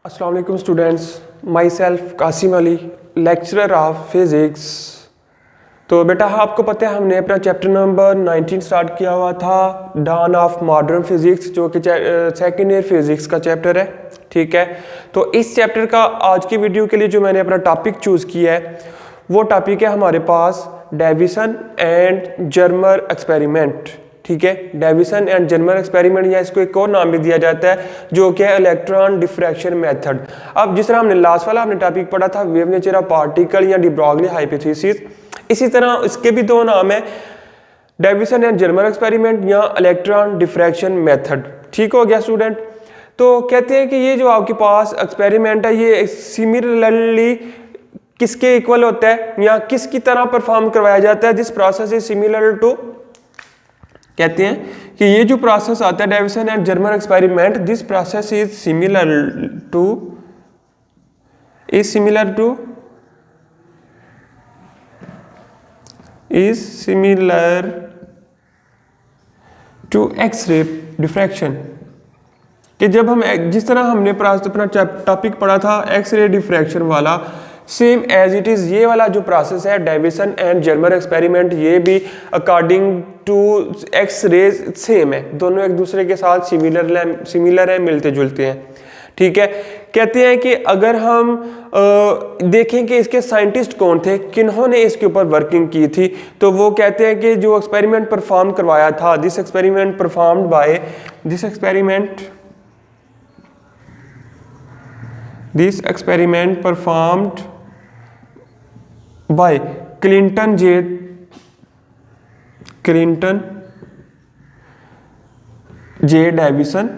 अस्सलाम वालेकुम students, myself Qasim Ali, lecturer of physics. तो बेटा आपको पता है हमने अपना चैप्टर नंबर 19 स्टार्ट किया हुआ था, डॉन ऑफ मॉडर्न फिज़िक्स, जो कि सेकेंड ईयर फिज़िक्स का चैप्टर है। ठीक है, तो इस चैप्टर का आज की वीडियो के लिए जो मैंने अपना टॉपिक चूज़ किया है वो टॉपिक है हमारे पास डेविसन एंड जर्मर एक्सपेरिमेंट। ठीक है, डेविसन एंड जर्मर एक्सपेरिमेंट, या इसको एक और नाम भी दिया जाता है जो कि है इलेक्ट्रॉन डिफ्रैक्शन मेथड। अब जिस तरह हमने लास्ट वाला हमने टॉपिक पढ़ा था वेव नेचर ऑफ पार्टिकल या डी ब्रॉगली हाइपोथेसिस, इसी तरह इसके भी दो नाम है, डेविसन एंड जर्मर एक्सपेरिमेंट या इलेक्ट्रॉन डिफ्रैक्शन मेथड। ठीक हो गया स्टूडेंट। तो कहते हैं कि ये जो आपके पास एक्सपेरिमेंट है ये सिमिलरली किसके इक्वल होता है या किसकी तरह परफॉर्म करवाया जाता है। This process is similar to, कहते हैं कि ये जो प्रोसेस आता है Davisson and Germer experiment, this process is similar to X ray diffraction. कि जब हम जिस तरह हमने अपना टॉपिक पढ़ा था एक्स-रे डिफ्रैक्शन वाला, सेम एज इट इज़ ये वाला जो प्रोसेस है डेविसन एंड जर्मर एक्सपेरिमेंट, ये भी according to X rays same है, दोनों एक दूसरे के साथ सिमिलर है, मिलते जुलते हैं। ठीक है, कहते हैं कि अगर हम देखें कि इसके साइंटिस्ट कौन थे, किन्होंने इसके ऊपर वर्किंग की थी, तो वो कहते हैं कि जो एक्सपेरिमेंट परफॉर्म करवाया था, this experiment performed by Clinton J Davisson.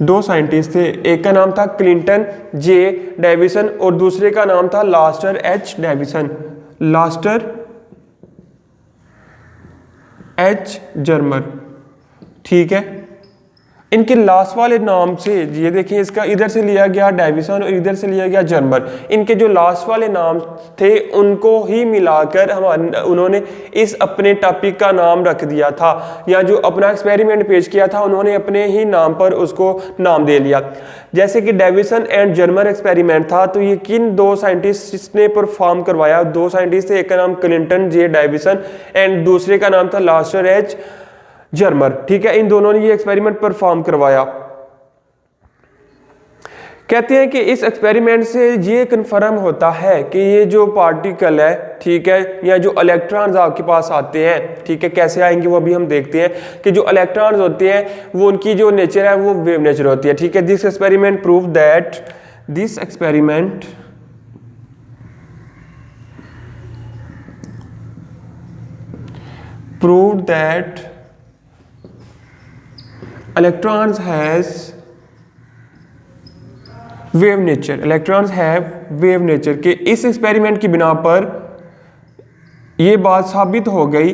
दो साइंटिस्ट थे, एक का नाम था क्लिंटन जे डेविसन और दूसरे का नाम था लास्टर एच जर्मर। ठीक है, इनके लास्ट वाले नाम से, ये देखिए इसका इधर से लिया गया डेविसन और इधर से लिया गया जर्मर, इनके जो लास्ट वाले नाम थे उनको ही मिलाकर उन्होंने इस अपने टॉपिक का नाम रख दिया था, या जो अपना एक्सपेरिमेंट पेश किया था उन्होंने अपने ही नाम पर उसको नाम दे लिया। जैसे कि डेविसन एंड जर्मर एक्सपेरिमेंट था, तो ये किन दो साइंटिस्ट ने परफॉर्म करवाया? दो साइंटिस्ट थे, एक का नाम क्लिंटन जे डेविसन एंड दूसरे का नाम था लास्टर एच जर्मर। ठीक है, इन दोनों ने ये एक्सपेरिमेंट परफॉर्म करवाया। कहते हैं कि इस एक्सपेरिमेंट से ये कन्फर्म होता है कि ये जो पार्टिकल है, ठीक है, या जो इलेक्ट्रॉन्स आपके पास आते हैं, ठीक है, कैसे आएंगे वो भी हम देखते हैं कि जो इलेक्ट्रॉन्स होते हैं वो उनकी जो नेचर है वो वेव नेचर होती है। ठीक है, this experiment proved that electrons have wave nature के इस एक्सपेरिमेंट की बिना पर यह बात साबित हो गई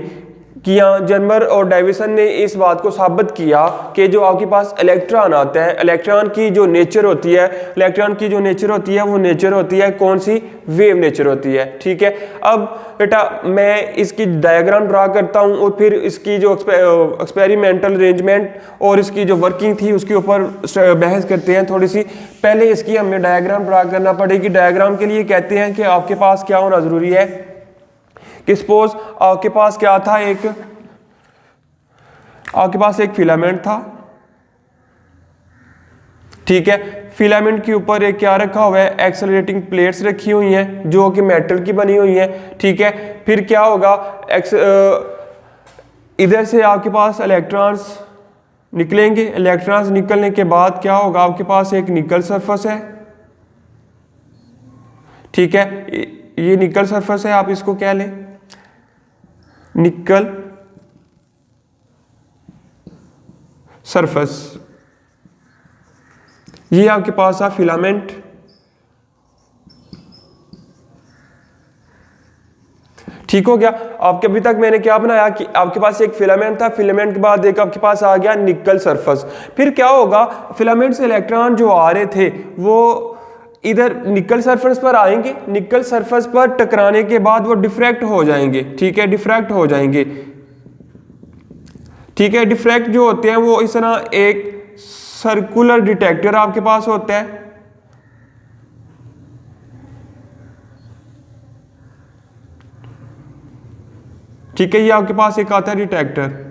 कि यहाँ जर्मर और डेविसन ने इस बात को साबित किया कि जो आपके पास इलेक्ट्रॉन आता है, इलेक्ट्रॉन की जो नेचर होती है वो नेचर होती है कौन सी? वेव नेचर होती है। ठीक है, अब बेटा मैं इसकी डायग्राम ड्रा करता हूँ और फिर इसकी जो एक्सपेरिमेंटल अरेंजमेंट और इसकी जो वर्किंग थी उसके ऊपर बहस करते हैं थोड़ी सी। पहले इसकी हमें डायग्राम ड्रा करना पड़ेगी। डायग्राम के लिए कहते हैं कि आपके पास क्या होना ज़रूरी है कि सपोज आपके पास क्या था, आपके पास एक फिलामेंट था। ठीक है, फिलामेंट के ऊपर एक क्या रखा हुआ है? एक्सेलरेटिंग प्लेट्स रखी हुई हैं जो कि मेटल की बनी हुई हैं। ठीक है, फिर क्या होगा, इधर से आपके पास इलेक्ट्रॉन्स निकलेंगे। इलेक्ट्रॉन्स निकलने के बाद क्या होगा, आपके पास एक निकल सरफेस है। ठीक है, ये निकल सरफेस है, आप इसको क्या लें, निकल सरफेस। ये आपके पास है फिलामेंट। ठीक हो गया। आपके अभी तक मैंने क्या बनाया कि आपके पास एक फिलामेंट था, फिलामेंट के बाद एक आपके पास आ गया निकल सरफेस। फिर क्या होगा, फिलामेंट से इलेक्ट्रॉन जो आ रहे थे वो इधर निकल सरफेस पर आएंगे, निकल सरफेस पर टकराने के बाद वो डिफ्रैक्ट हो जाएंगे। ठीक है, डिफ्रैक्ट हो जाएंगे। ठीक है, डिफ्रैक्ट जो होते हैं वो इस तरह एक सर्कुलर डिटेक्टर आपके पास होता है, ठीक है, ये आपके पास एक आता है डिटेक्टर,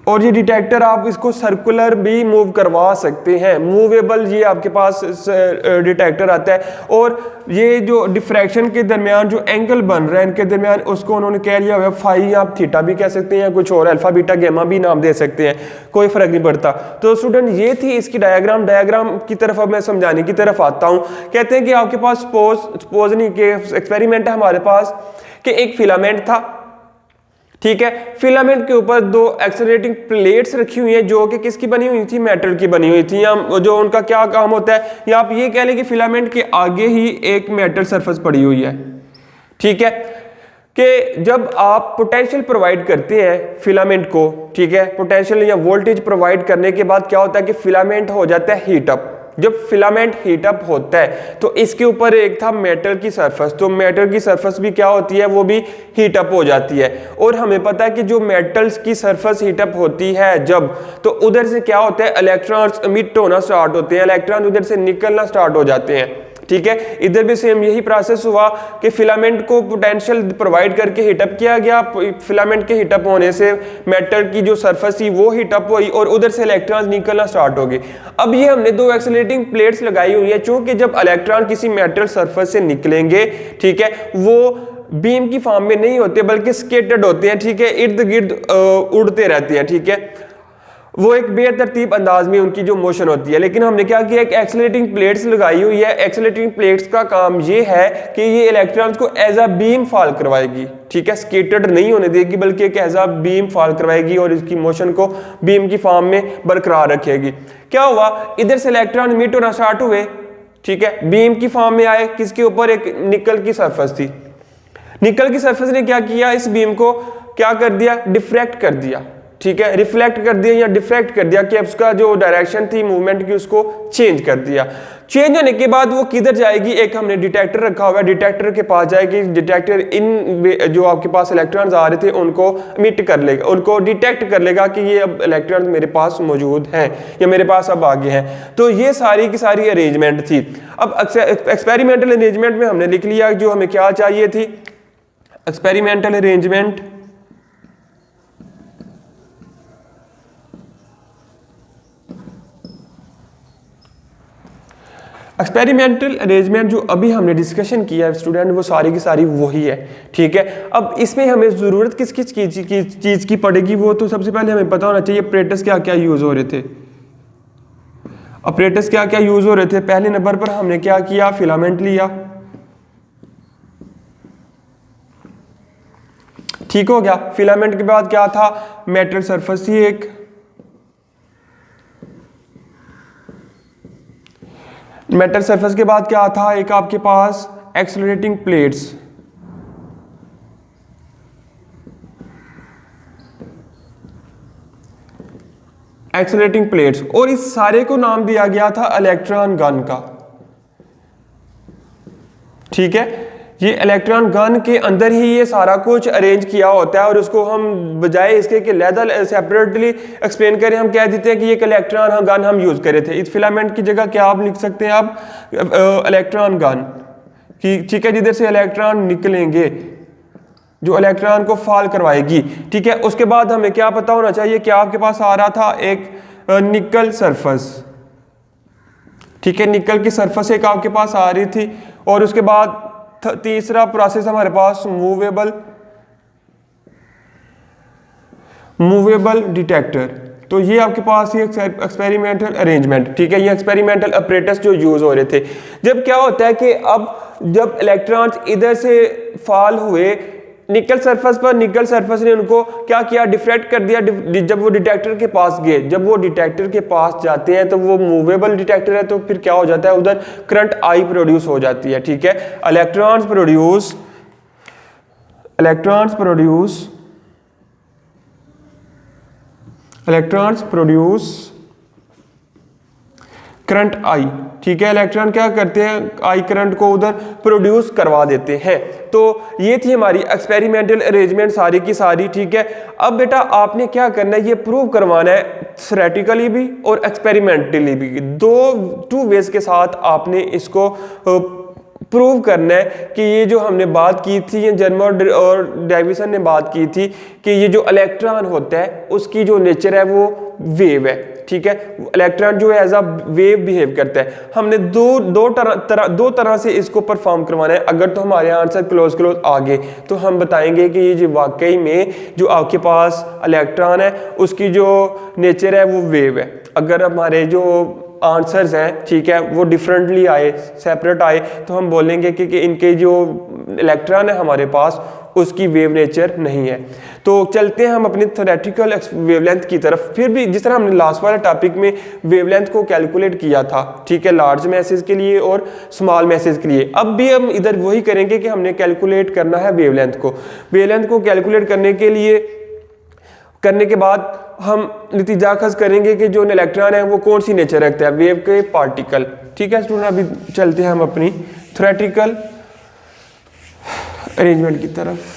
और ये डिटेक्टर आप इसको सर्कुलर भी मूव करवा सकते हैं, मूवेबल ये आपके पास डिटेक्टर आता है। और ये जो डिफ्रैक्शन के दरमियान जो एंगल बन रहा है इनके दरमियान, उसको उन्होंने कह लिया हुआ है फाई, आप थीटा भी कह सकते हैं, कुछ और अल्फा बीटा गैमा भी नाम दे सकते हैं, कोई फर्क नहीं पड़ता। तो स्टूडेंट ये थी इसकी डायग्राम की तरफ अब मैं समझाने की तरफ आता हूँ। कहते हैं कि आपके पास सपोज नहीं कि एक्सपेरिमेंट है हमारे पास कि एक फिलामेंट था, ठीक है, फिलामेंट के ऊपर दो एक्सेलरेटिंग प्लेट्स रखी हुई हैं जो कि किसकी बनी हुई थी, मेटल की बनी हुई थी। या जो उनका क्या काम होता है, या आप ये कह लें कि फिलामेंट के आगे ही एक मेटल सरफेस पड़ी हुई है, ठीक है, कि जब आप पोटेंशियल प्रोवाइड करते हैं फिलामेंट को, ठीक है, पोटेंशियल या वोल्टेज प्रोवाइड करने के बाद क्या होता है कि फिलामेंट हो जाता है हीट अप। जब फिलामेंट हीट अप होता है तो इसके ऊपर एक था मेटल की सरफेस, तो मेटल की सरफेस भी क्या होती है, वो भी हीट अप हो जाती है। और हमें पता है कि जो मेटल्स की सरफेस हीट अप होती है जब, तो उधर से क्या होता है, इलेक्ट्रॉन्स एमिट होना स्टार्ट होते हैं, इलेक्ट्रॉन उधर से निकलना स्टार्ट हो जाते हैं, ठीक है। इधर भी सेम यही प्रोसेस हुआ कि फिलामेंट को पोटेंशियल प्रोवाइड करके हीटअप किया गया, फिलामेंट के हीटअप होने से मेटल की जो सरफेस थी वो हीटअप हुई और उधर से इलेक्ट्रॉन निकलना स्टार्ट हो गए। अब ये हमने दो एक्सेलरेटिंग प्लेट्स लगाई हुई है, चूंकि जब इलेक्ट्रॉन किसी मेटल सरफेस से निकलेंगे, ठीक है, वो बीम की फॉर्म में नहीं होते बल्कि स्केटर्ड होते हैं, ठीक है, इर्द गिर्द उड़ते रहते हैं, ठीक है, वो एक बेतरतीब अंदाज में उनकी जो मोशन होती है। लेकिन हमने क्या किया, एक एक्सेलरेटिंग प्लेट्स लगाई हुई है। एक्सेलरेटिंग प्लेट्स का काम ये है कि ये इलेक्ट्रॉन्स को एज अ बीम फॉल करवाएगी, ठीक है, स्केटर्ड नहीं होने देगी बल्कि एक एज अ बीम फॉल करवाएगी और इसकी मोशन को बीम की फॉर्म में बरकरार रखेगी। क्या हुआ, इधर से इलेक्ट्रॉन इमिट होना स्टार्ट हुए, ठीक है, बीम की फॉर्म में आए, किसके ऊपर, एक निकल की सरफेस थी। निकल की सरफेस ने क्या किया, इस बीम को क्या कर दिया, डिफ्रैक्ट कर दिया, ठीक है, रिफ्लेक्ट कर दिया या डिफ्रैक्ट कर दिया, कि उसका जो डायरेक्शन थी मूवमेंट की उसको चेंज कर दिया। चेंज होने के बाद वो किधर जाएगी, एक हमने डिटेक्टर रखा हुआ है, डिटेक्टर के पास जाएगी। डिटेक्टर इन जो आपके पास इलेक्ट्रॉन्स आ रहे थे उनको इमिट कर लेगा, उनको डिटेक्ट कर लेगा कि ये अब इलेक्ट्रॉन्स मेरे पास मौजूद हैं या मेरे पास अब आगे हैं। तो ये सारी की सारी अरेंजमेंट थी। अब एक्सपेरिमेंटल अरेंजमेंट में हमने लिख लिया जो हमें क्या चाहिए थी, एक्सपेरिमेंटल अरेंजमेंट एक्सपेरिमेंटल अरेंजमेंट जो अभी हमने डिस्कशन किया है स्टूडेंट, वो सारी की सारी वही है, ठीक है। अब इसमें हमें ज़रूरत किस किस चीज़ की पड़ेगी, वो तो सबसे पहले हमें पता होना चाहिए अपरेटस क्या क्या यूज़ हो रहे थे। अपरेटस क्या क्या यूज़ हो रहे थे, पहले नंबर पर हमने क्या किया, फिलामेंट लिया, ठीक हो गया। फिलामेंट के बाद क्या था, मेटल सरफेस थी एक, मेटल सरफेस के बाद क्या था, एक आपके पास एक्सेलरेटिंग प्लेट्स, एक्सेलरेटिंग प्लेट्स, और इस सारे को नाम दिया गया था इलेक्ट्रॉन गन का, ठीक है। ये इलेक्ट्रॉन गन के अंदर ही ये सारा कुछ अरेंज किया होता है और उसको हम बजाय इसके कि लैदा सेपरेटली एक्सप्लेन करें, हम कह देते हैं कि ये इलेक्ट्रॉन गन हम यूज करे थे। इस फिलामेंट की जगह क्या आप लिख सकते हैं, आप इलेक्ट्रॉन गन की, ठीक है, जिधर से इलेक्ट्रॉन निकलेंगे, जो इलेक्ट्रॉन को फॉल करवाएगी, ठीक है। उसके बाद हमें क्या पता होना चाहिए कि आपके पास आ रहा था एक निकल सरफेस, ठीक है, निकल की सरफेस एक आपके पास आ रही थी। और उसके बाद तीसरा प्रोसेस हमारे पास मूवेबल डिटेक्टर। तो ये आपके पास ये एक्सपेरिमेंटल अरेंजमेंट, ठीक है, ये एक्सपेरिमेंटल अपरेटस जो यूज हो रहे थे। जब क्या होता है कि अब जब इलेक्ट्रॉन्स इधर से फॉल हुए निकल सरफेस पर, निकल सरफेस ने उनको क्या किया, डिफ्रैक्ट कर दिया। जब वो डिटेक्टर के पास गए, जब वो डिटेक्टर के पास जाते हैं तो वो मूवेबल डिटेक्टर है, तो फिर क्या हो जाता है, उधर करंट आई प्रोड्यूस हो जाती है, ठीक है। इलेक्ट्रॉन्स प्रोड्यूस करंट आई, ठीक है। इलेक्ट्रॉन क्या करते हैं, आई करंट को उधर प्रोड्यूस करवा देते हैं। तो ये थी हमारी एक्सपेरिमेंटल अरेंजमेंट सारी की सारी, ठीक है। अब बेटा आपने क्या करना है, ये प्रूव करवाना है थ्योरेटिकली भी और एक्सपेरिमेंटली भी, टू वेज के साथ आपने इसको प्रूव करना है कि ये जो हमने बात की थी, ये जर्मर और डेविसन ने बात की थी कि ये जो इलेक्ट्रॉन होता है उसकी जो नेचर है वो वेव है, ठीक है। इलेक्ट्रॉन जो है एज अ वेव बिहेव करता है। हमने दो तरह से इसको परफॉर्म करवाना है। अगर तो हमारे आंसर क्लोज आ गए तो हम बताएंगे कि ये जो वाकई में जो आपके पास इलेक्ट्रॉन है उसकी जो नेचर है वो वेव है। अगर हमारे जो आंसर्स हैं, ठीक है, वो डिफरेंटली आए, सेपरेट आए, तो हम बोलेंगे कि इनके जो इलेक्ट्रॉन है हमारे पास उसकी वेव नेचर नहीं है। तो चलते हैं हम अपनी थ्योरेटिकल वेवलेंथ की तरफ। फिर भी जिस तरह हमने लास्ट वाले टॉपिक में वेवलेंथ को कैलकुलेट किया था, ठीक है, लार्ज मैसेज के लिए और स्मॉल मैसेज के लिए, अब भी हम इधर वही करेंगे कि हमने कैलकुलेट करना है वेवलेंथ को। वेवलेंथ को कैलकुलेट करने के बाद हम नतीजा अखज़ करेंगे कि जो इलेक्ट्रॉन है वो कौन सी नेचर रखता है, वेव के पार्टिकल, ठीक है स्टूडेंट। अभी चलते हैं हम अपनी थ्योरेटिकल अरेंजमेंट की तरफ।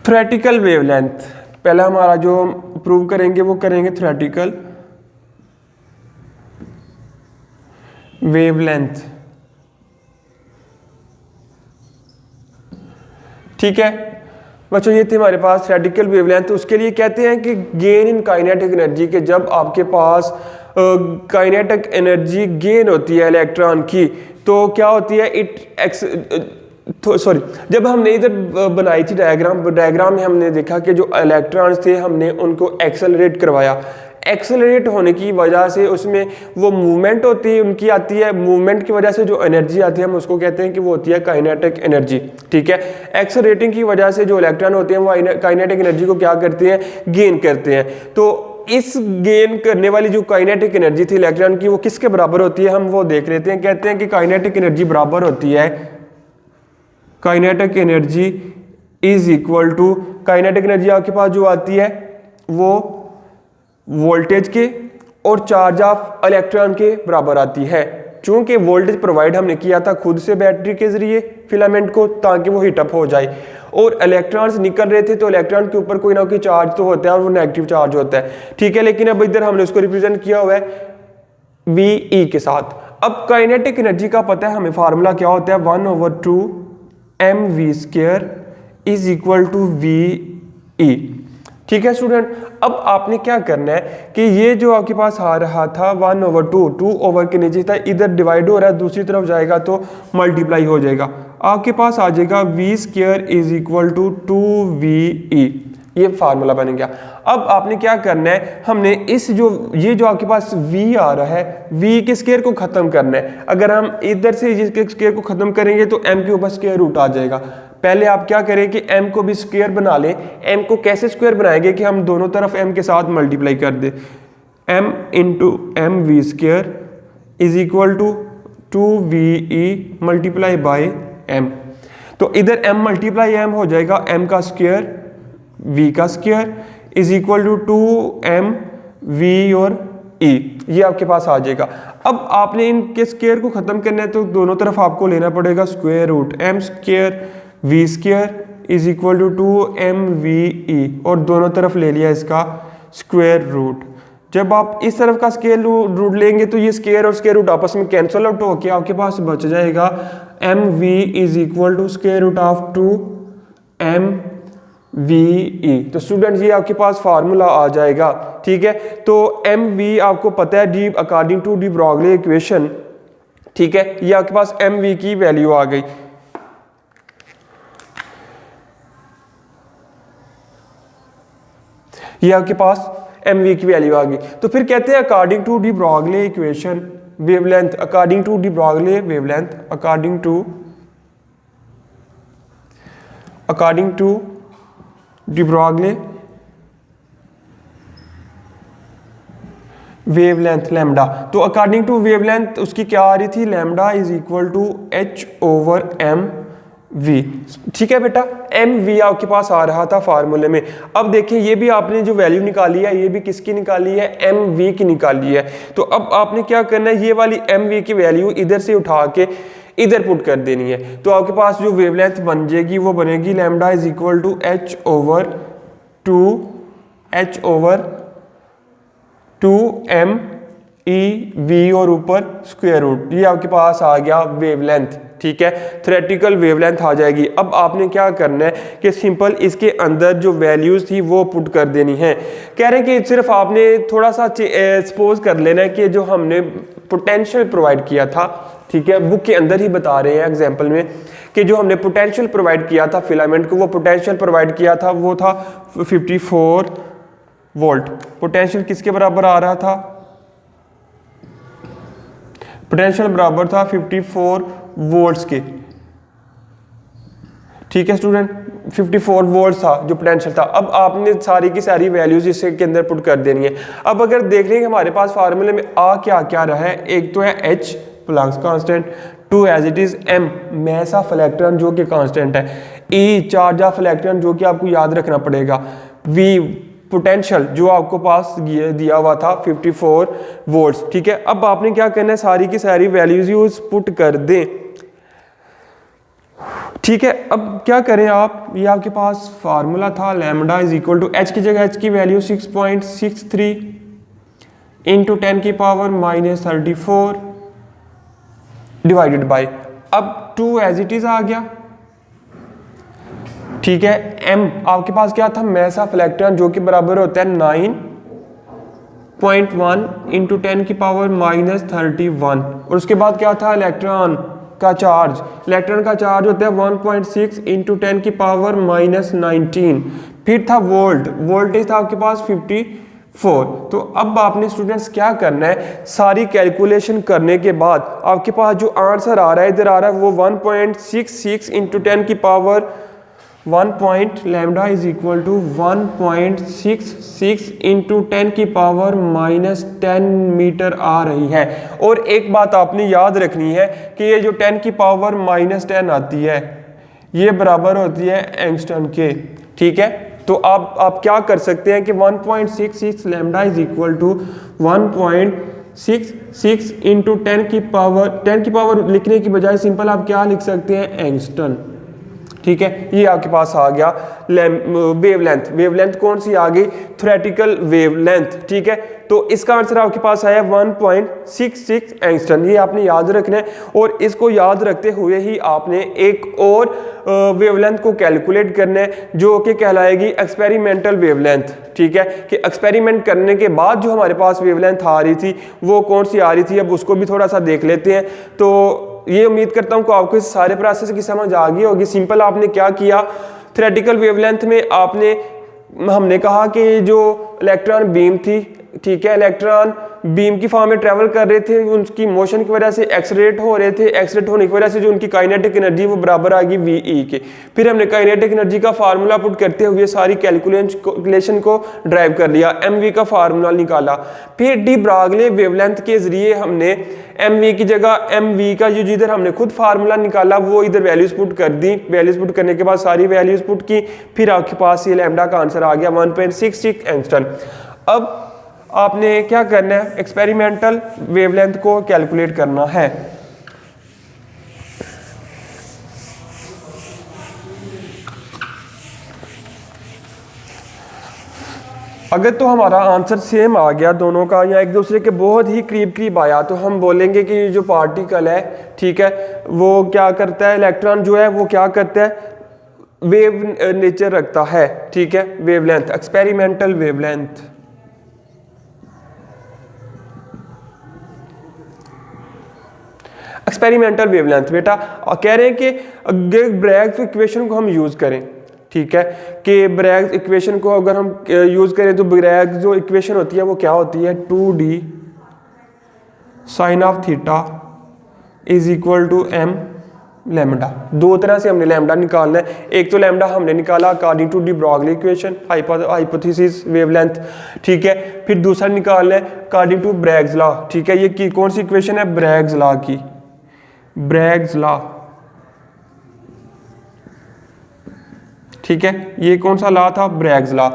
थ्योरेटिकल वेवलेंथ, पहला हमारा जो प्रूव करेंगे वो करेंगे थ्योरेटिकल वेवलेंथ, ठीक है बच्चों। ये थी हमारे पास थ्योरेटिकल वेवलेंथ। उसके लिए कहते हैं कि गेन इन काइनेटिक एनर्जी, के जब आपके पास काइनेटिक एनर्जी गेन होती है इलेक्ट्रॉन की, तो क्या होती है, जब हमने इधर बनाई थी डायग्राम में हमने देखा कि जो इलेक्ट्रॉन्स थे हमने उनको एक्सेलरेट करवाया। एक्सेलरेट होने की वजह से उसमें वो मूवमेंट होती है, उनकी आती है, मूवमेंट की वजह से जो एनर्जी आती है हम उसको कहते हैं कि वो होती है काइनेटिक एनर्जी, ठीक है। एक्सेलरेटिंग की वजह से जो इलेक्ट्रॉन होते हैं वो काइनेटिक एनर्जी को क्या करते हैं, गेन करते हैं। तो इस गेन करने वाली जो काइनेटिक एनर्जी थी इलेक्ट्रॉन की वो किसके बराबर होती है, हम वो देख लेते हैं। कहते हैं कि काइनेटिक एनर्जी बराबर होती है, kinetic energy is equal to, kinetic energy आपके पास जो आती है वो वोल्टेज के और चार्ज ऑफ इलेक्ट्रॉन के बराबर आती है। चूंकि वोल्टेज प्रोवाइड हमने किया था खुद से बैटरी के जरिए फिलामेंट को, ताकि वो हीटअप हो जाए, और इलेक्ट्रॉन्स निकल रहे थे तो इलेक्ट्रॉन के ऊपर कोई ना कोई चार्ज तो होता है और वो नेगेटिव चार्ज होता है, ठीक है। लेकिन अब इधर हमने उसको रिप्रेजेंट किया हुआ है VE के साथ। अब काइनेटिक एनर्जी का पता है हमें, फार्मूला क्या होता है, 1/2 mv² is equal to VE, ठीक है स्टूडेंट। अब आपने क्या करना है कि ये जो आपके पास आ रहा था 1/2, 2 ओवर के नीचे था, इधर डिवाइड हो रहा है, दूसरी तरफ जाएगा तो मल्टीप्लाई हो जाएगा, आपके पास आ जाएगा V² is equal to 2VE। ये फार्मूला बन गया। अब आपने क्या करना है, हमने ये जो आपके पास V आ रहा है, V के स्क्वायर को खत्म करना है। अगर हम इधर से इसके स्क्वायर को खत्म करेंगे तो M के ऊपर स्क्वायर रूट आ जाएगा। पहले आप क्या करें कि M को भी स्क्वायर बना लें। M को कैसे स्क्वायर बनाएंगे कि हम दोनों तरफ M के साथ मल्टीप्लाई कर दें। M into MV² is equal to 2VE multiply by M। तो इधर M मल्टीप्लाई M हो जाएगा, M का स्क्वायर V का square is equal to 2MV और E, ये आपके पास आ जाएगा। अब आपने इनके स्क्वायर को खत्म करना है तो दोनों तरफ आपको लेना पड़ेगा square root, M² V² is equal to 2MVE, और दोनों तरफ ले लिया इसका स्क्वायर रूट। जब आप इस तरफ का स्क्वायर रूट लेंगे तो ये स्क्वायर और स्क्वायर रूट आपस में कैंसिल आउट होकर आपके पास बच जाएगा MV is equal to square root of 2MVE। तो स्टूडेंट्स ये आपके पास फार्मूला आ जाएगा, ठीक है। तो MV आपको पता है the according to de Broglie equation, ठीक है, ये आपके पास MV की वैल्यू आ गई। ये आपके पास MV की वैल्यू आ गई। तो फिर कहते हैं according to de Broglie equation wavelength according to de Broglie wavelength according to de Broglie wavelength lambda. तो अकॉर्डिंग टू वेवलेंथ उसकी क्या आ रही थी, lambda is equal to h/mv। ठीक है बेटा, mv आपके पास आ रहा था फार्मूले में। अब देखिए ये भी आपने जो वैल्यू निकाली है ये भी किसकी निकाली है, mv की निकाली है। तो अब आपने क्या करना है, ये वाली mv की वैल्यू इधर से उठा के इधर पुट कर देनी है। तो आपके पास जो वेवलेंथ बन जाएगी वो बनेगी lambda is equal to h/2m/e/v और ऊपर स्क्वायर रूट, ये आपके पास आ गया वेवलेंथ। ठीक है, थ्योरेटिकल वेवलेंथ आ जाएगी। अब आपने क्या करना है कि सिंपल इसके अंदर जो वैल्यूज थी वो पुट कर देनी है। कह रहे हैं कि सिर्फ आपने थोड़ा सा सपोज कर लेना है कि जो हमने पोटेंशियल प्रोवाइड किया था, ठीक है, बुक के अंदर ही बता रहे हैं एग्जाम्पल में कि जो हमने पोटेंशियल प्रोवाइड किया था फिलामेंट को, वो पोटेंशियल प्रोवाइड किया था वो था 54 वोल्ट। पोटेंशियल किसके बराबर आ रहा था, पोटेंशियल बराबर था 54 वोल्ट्स के। ठीक है स्टूडेंट, 54 वोल्ट था जो पोटेंशियल था। अब आपने सारी की सारी वैल्यूज इसके अंदर पुट कर देनी है। अब अगर देख लें कि हमारे पास फार्मूले में आ क्या क्या रहा है, एक तो है H plus constant, 2 as it is M mass of electron जो कि कांस्टेंट है, E चार्ज ऑफ इलेक्ट्रॉन जो कि आपको याद रखना पड़ेगा, V पोटेंशियल जो आपको पास दिया हुआ था 54 वोल्ट्स। ठीक है, अब आपने क्या करना है, सारी की सारी वैल्यूज यूज पुट कर दें। ठीक है, अब क्या करें आप, ये आपके पास फार्मूला था lambda is equal to H की जगह H की वैल्यू 6.63 इंटू 10 की पावर -34 डिवाइडेड बाय, अब 2 एज इट इज आ गया। ठीक है, M आपके पास क्या था, मैस ऑफ इलेक्ट्रॉन जो कि बराबर होता है 9.1 इंटू 10 की पावर -31 और उसके बाद क्या था, इलेक्ट्रॉन का चार्ज, इलेक्ट्रॉन का चार्ज होता है 1.6 इंटू 10 की पावर -19, फिर था वोल्ट, वोल्टेज था आपके पास 54। तो अब आपने स्टूडेंट्स क्या करना है, सारी कैलकुलेशन करने के बाद आपके पास जो आंसर आ रहा है इधर आ रहा है वो 1.66 इंटू 10 की power 1 lambda is equal to 1.66 into 10 की पावर -10 मीटर आ रही है। और एक बात आपने याद रखनी है कि ये जो 10 की पावर -10 आती है ये बराबर होती है एंगस्ट्रॉन के। ठीक है, तो आप क्या कर सकते हैं कि 1.66 lambda is equal to 1.66 into 10 की पावर लिखने की बजाय सिंपल आप क्या लिख सकते हैं, एंगस्ट्रॉन। ठीक है, ये आपके पास आ गया वेवलेंथ। वेवलेंथ कौन सी आ गई, थ्योरेटिकल वेवलेंथ। ठीक है, तो इसका आंसर आपके पास आया 1.66 एंगस्ट्रॉन। ये आपने याद रखना है और इसको याद रखते हुए ही आपने एक और वेवलेंथ को कैलकुलेट करना है जो कि कहलाएगी एक्सपेरिमेंटल वेवलेंथ। ठीक है, कि एक्सपेरिमेंट करने के बाद जो हमारे पास वेवलेंथ आ रही थी वो कौन सी आ रही थी, अब उसको भी थोड़ा सा देख लेते हैं। तो ये उम्मीद करता हूं कि आपको इस सारे प्रोसेस की समझ आ गई होगी। सिंपल आपने क्या किया, थ्योरेटिकल वेवलेंथ में हमने कहा कि जो इलेक्ट्रॉन बीम थी, ठीक है, इलेक्ट्रॉन बीम की फॉर्म में ट्रेवल कर रहे थे, उनकी मोशन की वजह से एक्सलेरेट हो रहे थे, एक्सलेरेट होने की वजह से जो उनकी काइनेटिक एनर्जी वो बराबर आ गई VE के। फिर हमने काइनेटिक एनर्जी का फार्मूला पुट करते हुए सारी कैलकुलेशन को ड्राइव कर लिया, MV का फार्मूला निकाला। फिर डी ब्रॉगली वेवलेंथ के जरिए हमने MV की जगह MV का जो जिधर हमने खुद फार्मूला निकाला वो इधर वैल्यूज पुट कर दी। वैल्यूज पुट करने के बाद सारी वैल्यूज पुट की, फिर आपके पास ये लैम्डा का आंसर आ गया 1.66 एंगस्ट्रॉन। अब आपने क्या करना है, एक्सपेरिमेंटल वेवलेंथ को कैलकुलेट करना है। अगर तो हमारा आंसर सेम आ गया दोनों का या एक दूसरे के बहुत ही करीब आया तो हम बोलेंगे कि जो पार्टिकल है, ठीक है, वो क्या करता है, इलेक्ट्रॉन जो है वो क्या करता है, वेव नेचर रखता है। ठीक है, wavelength, experimental wavelength. Experimental wavelength बेटा कह रहे हैं कि ब्रैग्स इक्वेशन को हम यूज करें। ठीक है, कि ब्रैग्स इक्वेशन को अगर हम यूज करें तो ब्रैग्स जो इक्वेशन होती है वो क्या होती है, 2D sine of theta is equal to M lambda. दो तरह से हमने लैम्डा निकालना है। एक तो लैम्डा हमने निकाला according to de Broglie equation, hypothesis wavelength, ठीक है। फिर दूसरा निकालना है अकॉर्डिंग टू ब्रैग्स लॉ, ठीक है। ये कौन सी इक्वेशन है? ब्रैग्स लॉ की, ब्रैग्स लॉ, ठीक है। ये कौन सा लॉ था? ब्रैग्स लॉ,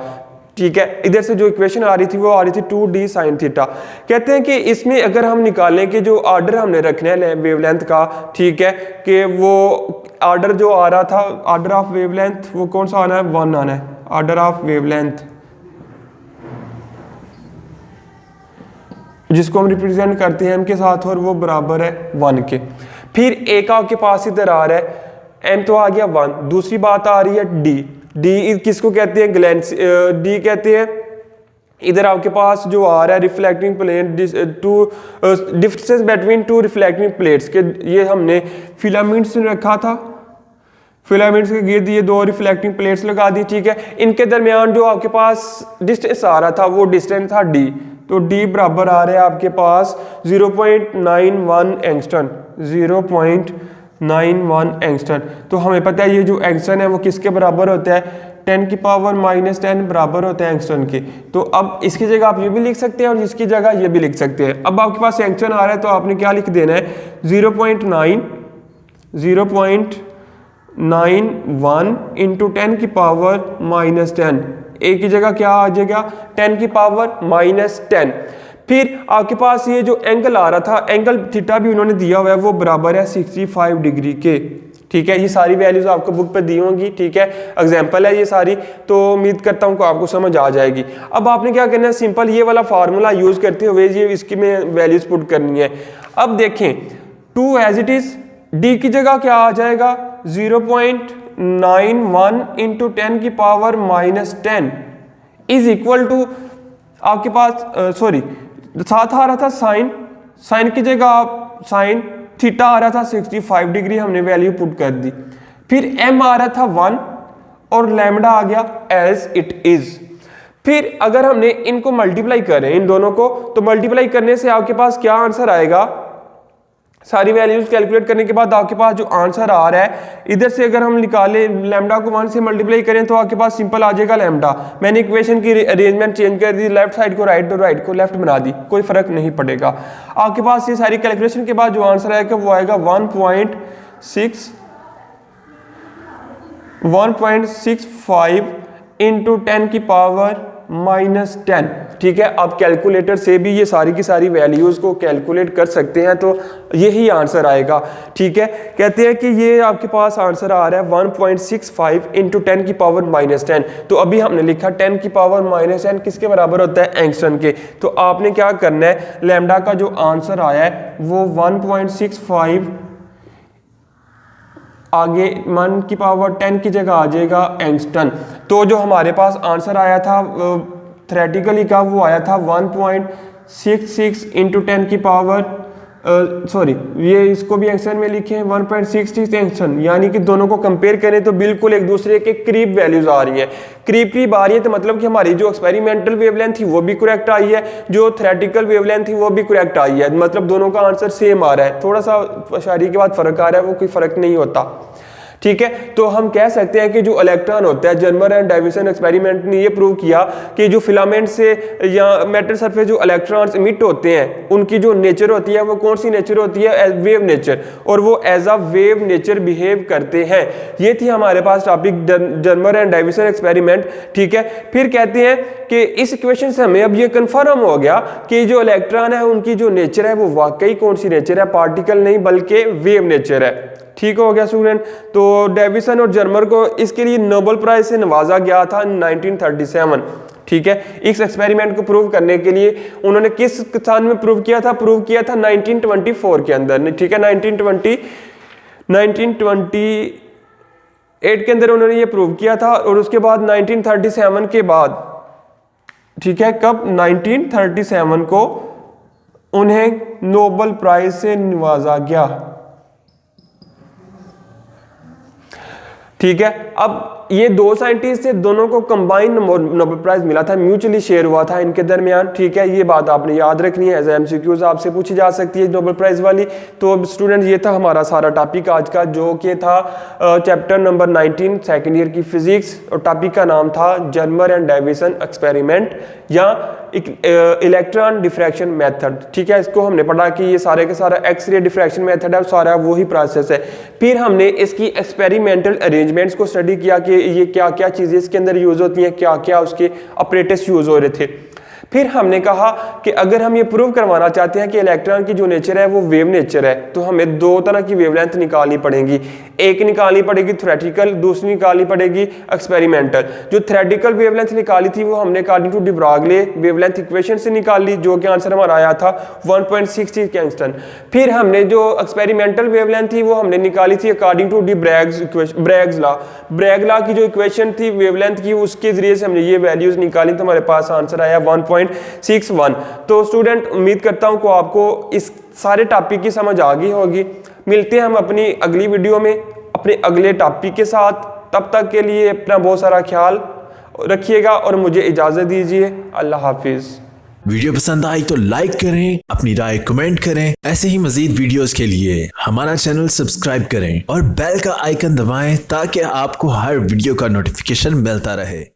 ठीक है। इधर से जो इक्वेशन आ रही थी वो आ रही थी 2d साइन थीटा। कहते हैं कि इसमें अगर हम निकालें कि जो ऑर्डर हमने रखना है वेवलेंथ का, ठीक है, कि वो ऑर्डर जो आ रहा था, ऑर्डर ऑफ वेवलेंथ वो कौन सा आना है? 1 आना है, ऑर्डर ऑफ वेवलेंथ, जिसको हम रिप्रेजेंट करते हैं m के साथ, और वो बराबर है 1 के। फिर एक आपके पास इधर आ रहा है m तो आ गया 1। दूसरी बात आ रही है d किसको कहते हैं? ग्लैंस, d कहते हैं इधर आपके पास जो आ रहा है reflecting plane, two difference between two reflecting plates के, ये हमने फिलामेंट्स रखा था, फिलामेंट्स के गिर्द ये दो रिफ्लेक्टिंग प्लेट्स लगा दी, ठीक है। इनके दरमियान जो आपके पास डिस्टेंस आ रहा था वो डिस्टेंस था d, तो d बराबर आ रहा है आपके पास 0.91 एंगस्ट्रम, 0.91 एंगस्ट्रम। तो हमें पता है ये जो एंगस्ट्रम है वो किसके बराबर होता है? 10 की पावर -10 बराबर होता है एंगस्ट्रम के। तो अब इसकी जगह आप ये भी लिख सकते हैं और इसकी जगह ये भी लिख सकते हैं। अब आपके पास एंगस्ट्रम आ रहा है तो आपने क्या लिख देना है? 0.91 इंटू 10 की पावर -10, एक की जगह क्या आ जाएगा? 10 की पावर -10। फिर आपके पास ये जो एंगल आ रहा था, एंगल थीटा भी उन्होंने दिया हुआ है, वो बराबर है 65 डिग्री के, ठीक है। ये सारी वैल्यूज आपको बुक पे दी होंगी, ठीक है। एग्जांपल है ये सारी, तो उम्मीद करता हूँ कि आपको समझ आ जाएगी। अब आपने क्या करना है? सिंपल ये वाला फार्मूला यूज करते हुए ये इसकी में वैल्यूज पुट करनी है। अब देखें 2 एज इट इज, डी की जगह क्या आ जाएगा? 0.91 इंटू 10 की पावर -10 इज इक्वल टू आपके पास सॉरी साथ आ रहा था साइन, साइन की जगह आप साइन थीटा आ रहा था 65 डिग्री, हमने वैल्यू पुट कर दी। फिर m आ रहा था 1 और लैम्डा आ गया एज इट इज। फिर अगर हमने इनको मल्टीप्लाई करें इन दोनों को, तो मल्टीप्लाई करने से आपके पास क्या आंसर आएगा? सारी वैल्यूज कैलकुलेट करने के बाद आपके पास जो आंसर आ रहा है, इधर से अगर हम निकालें लैम्डा को 1 से मल्टीप्लाई करें तो आपके पास सिंपल आ जाएगा लैम्डा। मैंने इक्वेशन की अरेंजमेंट चेंज कर दी, लेफ्ट साइड को राइट और राइट को लेफ्ट बना दी, कोई फर्क नहीं पड़ेगा। आपके पास ये सारी कैलकुलेशन के बाद जो आंसर आएगा वो आएगा 1.65 इंटू 10 की पावर -10, ठीक है। आप कैलकुलेटर से भी ये सारी की सारी वैल्यूज को कैलकुलेट कर सकते हैं, तो यही आंसर आएगा, ठीक है। कहते हैं कि ये आपके पास आंसर आ रहा है 1.65 इंटू 10 की पावर -10। तो अभी हमने लिखा 10 की पावर -10 किसके बराबर होता है? एंगस्ट्रम के। तो आपने क्या करना है? लैम्डा का जो आंसर आया है वो 1.65 आगे 1 की पावर 10 की जगह आ जाएगा एंगस्ट्रम। तो जो हमारे पास आंसर आया था थ्योरेटिकली का, वो आया था 1.66 इंटू 10 की पावर सॉरी ये इसको भी एंगस्ट्रम में लिखे हैं 1.66 एंगस्ट्रम, यानी कि दोनों को कंपेयर करें तो बिल्कुल एक दूसरे के करीब वैल्यूज आ रही हैं। करीब आ रही है तो मतलब कि हमारी जो एक्सपेरिमेंटल वेवलेंथ थी वो भी करेक्ट आई है, जो थ्योरेटिकल वेवलेंथ थी वो भी करेक्ट आई है, मतलब दोनों का आंसर सेम आ रहा है। थोड़ा सा शायरी के बाद फर्क आ रहा है, वो कोई फर्क नहीं होता, ठीक है। तो हम कह सकते हैं कि जो इलेक्ट्रॉन होता है, जर्मर एंड डेविसन एक्सपेरिमेंट ने ये प्रूव किया कि जो फिलामेंट से या मेटल सरफेस जो इलेक्ट्रॉन्स इमिट होते हैं उनकी जो नेचर होती है वो कौन सी नेचर होती है? एज वेव नेचर, और वो as a wave nature behave करते हैं। ये थी हमारे पास topic Germer and Davisson experiment, ठीक है। फिर कहते हैं कि इस इक्वेशन से हमें अब ये कंफर्म हो गया कि जो इलेक्ट्रॉन है उनकी जो नेचर है वो वाकई कौन सी नेचर है? पार्टिकल नहीं बल्कि वेव नेचर है, ठीक हो गया स्टूडेंट। तो डेविसन और जर्मर को इसके लिए नोबेल प्राइज से नवाजा गया था 1937, ठीक है। इस एक्सपेरिमेंट को प्रूव करने के लिए उन्होंने किस साल में प्रूव किया था? प्रूव किया था 1924 के अंदर, ठीक है। 1928 के अंदर उन्होंने ये प्रूव किया था, और उसके बाद 1937 के बाद, ठीक है, कब? 1937 को उन्हें नोबेल प्राइज से नवाजा गया, ठीक है। अब ये दो साइंटिस्ट थे, दोनों को कंबाइन नोबेल प्राइज मिला था, म्यूचुअली शेयर हुआ था इनके दरमियान। ठीक है, ये बात आपने याद रखनी है, एज एमसीक्यूज आपसे पूछी जा सकती है नोबेल प्राइज वाली। तो स्टूडेंट ये था हमारा सारा टॉपिक आज का, जो कि था चैप्टर नंबर 19 सेकेंड ईयर की फिजिक्स, और टॉपिक का नाम था जर्मर एंड डेविसन एक्सपेरिमेंट या इलेक्ट्रॉन डिफ्रैक्शन मेथड। ठीक है, इसको हमने पढ़ा कि ये सारे के सारा एक्सरे डिफ्रैक्शन मेथड है और सारा वही प्रोसेस है। फिर हमने इसकी एक्सपेरिमेंटल अरेंजमेंट्स को स्टडी किया कि ये क्या क्या चीज़ें इसके अंदर यूज़ होती हैं, क्या क्या उसके ऑपरेटर्स यूज़ हो रहे थे। फिर हमने कहा कि अगर हम ये प्रूव करवाना चाहते हैं कि इलेक्ट्रॉन की जो नेचर है वो वेव नेचर है, तो हमें दो तरह की वेवलेंथ निकालनी पड़ेगी। एक निकालनी पड़ेगी थ्योरेटिकल, दूसरी निकालनी पड़ेगी एक्सपेरिमेंटल। जो थ्योरेटिकल वेवलेंथ निकाली थी वो हमने according to de Broglie wavelength equation से निकाल ली, जो कि आंसर हमारा आया था 1.60 एंगस्ट्रॉम। फिर हमने जो एक्सपेरिमेंटल वेवलेंथ थी वो हमने निकाली थी according to the Bragg's law. Bragg law की जो इक्वेशन थी वेवलेंथ की, उसके जरिए से हमने ये वैल्यूज निकाली, तो हमारे पास आंसर आया 1.61। तो स्टूडेंट उम्मीद करता हूं कि आपको इस सारे टॉपिक की समझ आ गई होगी। मिलते हैं हम अपनी अगली वीडियो में अपने अगले टॉपिक के साथ। तब तक के लिए अपना बहुत सारा ख्याल रखिएगा और मुझे इजाज़त दीजिए। अल्लाह हाफिज़। वीडियो पसंद आई तो लाइक करें, अपनी राय कमेंट करें। ऐसे ही मजीद वीडियोस के लिए हमारा चैनल सब्सक्राइब करें और बेल का आइकन दबाएं ताकि आपको हर वीडियो का नोटिफिकेशन मिलता रहे।